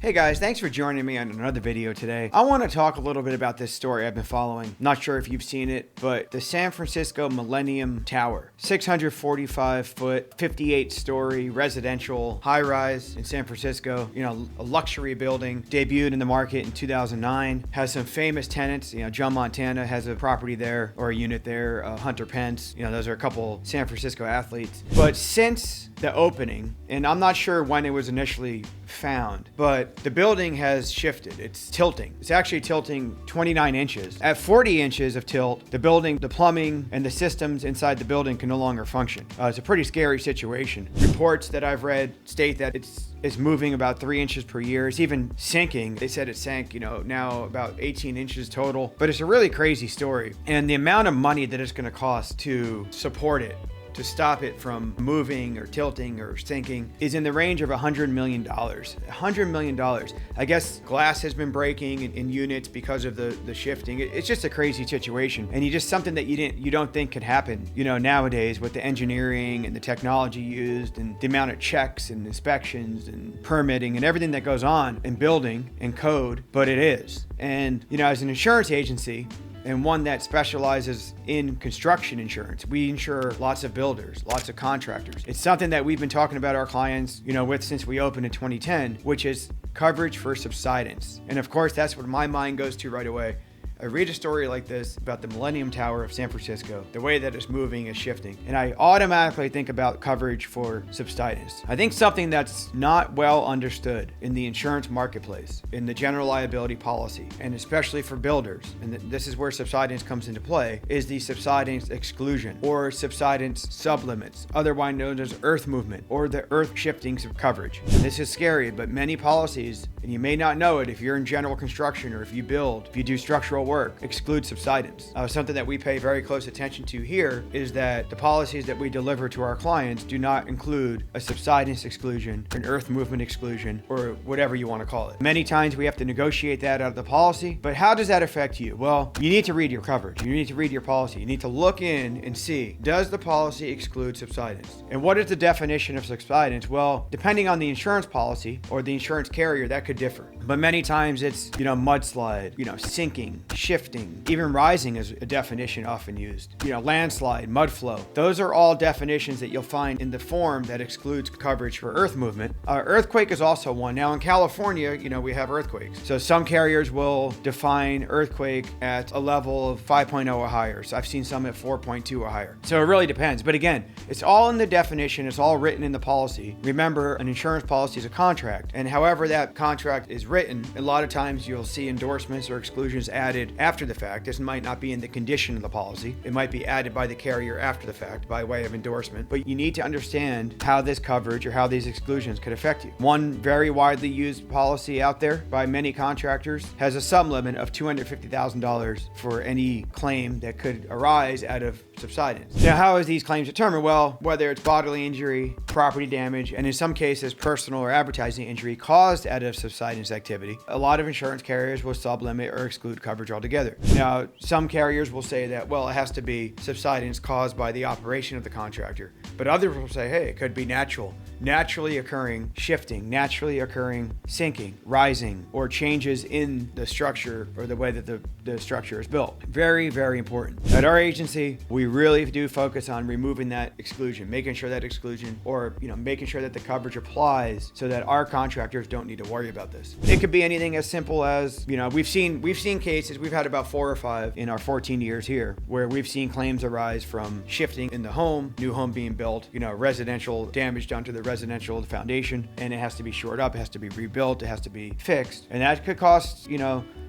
Hey guys, thanks for joining me on another video today. I want to talk a little bit about this story I've been following. Not sure if you've seen it, but the San Francisco Millennium Tower, 645 foot, 58 story residential high rise in San Francisco, a luxury building, debuted in the market in 2009, has some famous tenants. John Montana has a property there or a unit there, Hunter Pence, those are a couple San Francisco athletes. But since the opening, and I'm not sure when it was initially found, but the building has shifted. It's tilting. It's actually tilting 29 inches. At 40 inches of tilt, the building, the plumbing, and the systems inside the building can no longer function. It's a pretty scary situation. Reports that I've read state that it's moving about 3 inches per year. It's even sinking. They said it sank, now about 18 inches total. But it's a really crazy story. And the amount of money that it's going to cost to support it, to stop it from moving or tilting or sinking, is in the range of $100 million. $100 million. I guess glass has been breaking in units because of the shifting. It's just a crazy situation. And something that you don't think could happen, nowadays with the engineering and the technology used and the amount of checks and inspections and permitting and everything that goes on in building and code, but it is. And, as an insurance agency, and one that specializes in construction insurance, we insure lots of builders, lots of contractors. It's something that we've been talking about our clients, with since we opened in 2010, which is coverage for subsidence. And of course, that's what my mind goes to right away. I read a story like this about the Millennium Tower of San Francisco, the way that it's moving is shifting, and I automatically think about coverage for subsidence. I think something that's not well understood in the insurance marketplace, in the general liability policy, and especially for builders, and this is where subsidence comes into play, is the subsidence exclusion or subsidence sublimits, otherwise known as earth movement or the earth shifting coverage. And this is scary, but many policies, and you may not know it if you're in general construction or if you do structural work, exclude subsidence. Something that we pay very close attention to here is that the policies that we deliver to our clients do not include a subsidence exclusion, an earth movement exclusion, or whatever you want to call it. Many times we have to negotiate that out of the policy, but how does that affect you? Well, you need to read your coverage. You need to read your policy. You need to look in and see, does the policy exclude subsidence? And what is the definition of subsidence? Well, depending on the insurance policy or the insurance carrier, that could differ. But many times it's, mudslide, sinking, shifting, even rising is a definition often used. Landslide, mud flow. Those are all definitions that you'll find in the form that excludes coverage for earth movement. Earthquake is also one. Now in California, we have earthquakes. So some carriers will define earthquake at a level of 5.0 or higher. So I've seen some at 4.2 or higher. So it really depends. But again, it's all in the definition. It's all written in the policy. Remember, an insurance policy is a contract. And however that contract is written, a lot of times you'll see endorsements or exclusions added after the fact. This might not be in the condition of the policy. It might be added by the carrier after the fact by way of endorsement. But you need to understand how this coverage or how these exclusions could affect you. One very widely used policy out there by many contractors has a sublimit of $250,000 for any claim that could arise out of subsidence. Now, how is these claims determined? Well, whether it's bodily injury, property damage, and in some cases, personal or advertising injury caused out of subsidence activity, a lot of insurance carriers will sublimit or exclude coverage altogether. Now, some carriers will say that, well, it has to be subsidence caused by the operation of the contractor. But others will say, hey, it could be naturally occurring shifting, naturally occurring sinking, rising, or changes in the structure or the way that the structure is built. Very, very important. At our agency, we really do focus on removing that exclusion, making sure that exclusion or, making sure that the coverage applies so that our contractors don't need to worry about this. It could be anything as simple as, we've seen cases, we've had about 4 or 5 in our 14 years here, where we've seen claims arise from shifting in the home, new home being built, residential damage done to the residential foundation, and it has to be shored up, it has to be rebuilt, it has to be fixed. And that could cost,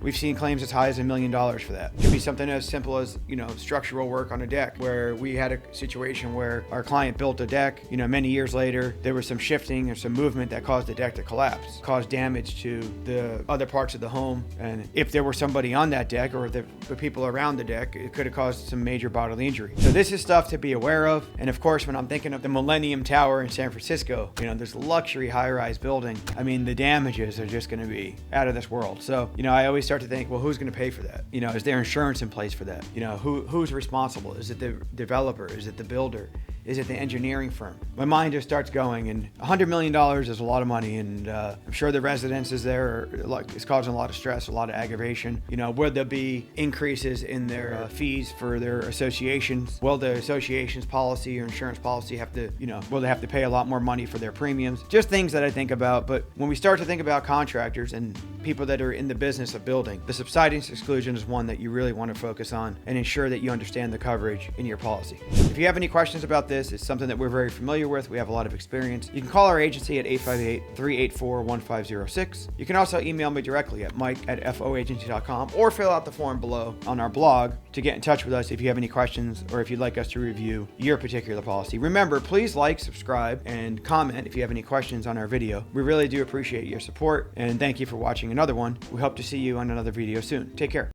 we've seen claims as high as $1 million for that. It could be something as simple as, structural work on a deck, where we had a situation where our client built a deck, many years later, there was some shifting or some movement that caused the deck to collapse, caused damage to the other parts of the home. And if there were somebody on that deck or the people around the deck, it could have caused some major bodily injury. So this is stuff to be aware of. And of course, when I'm thinking of the Millennium Tower in San Francisco, this luxury high-rise building, the damages are just going to be out of this world. So, I always start to think, well, who's going to pay for that? Is there insurance in place for that? Who's responsible? Is it the developer? Is it the builder? is it the engineering firm? My mind just starts going, and $100 million is a lot of money, and I'm sure the residences there it's causing a lot of stress, a lot of aggravation. Will there be increases in their fees for their associations? Will the association's policy or insurance policy have to, will they have to pay a lot more money for their premiums? Just things that I think about. But when we start to think about contractors and people that are in the business of building, the subsidence exclusion is one that you really want to focus on and ensure that you understand the coverage in your policy. If you have any questions about this, it's something that we're very familiar with. We have a lot of experience. You can call our agency at 858-384-1506. You can also email me directly at mike@foagency.com or fill out the form below on our blog to get in touch with us if you have any questions or if you'd like us to review your particular policy. Remember, please like, subscribe, and comment if you have any questions on our video. We really do appreciate your support, and thank you for watching another one. We hope to see you on another video soon. Take care.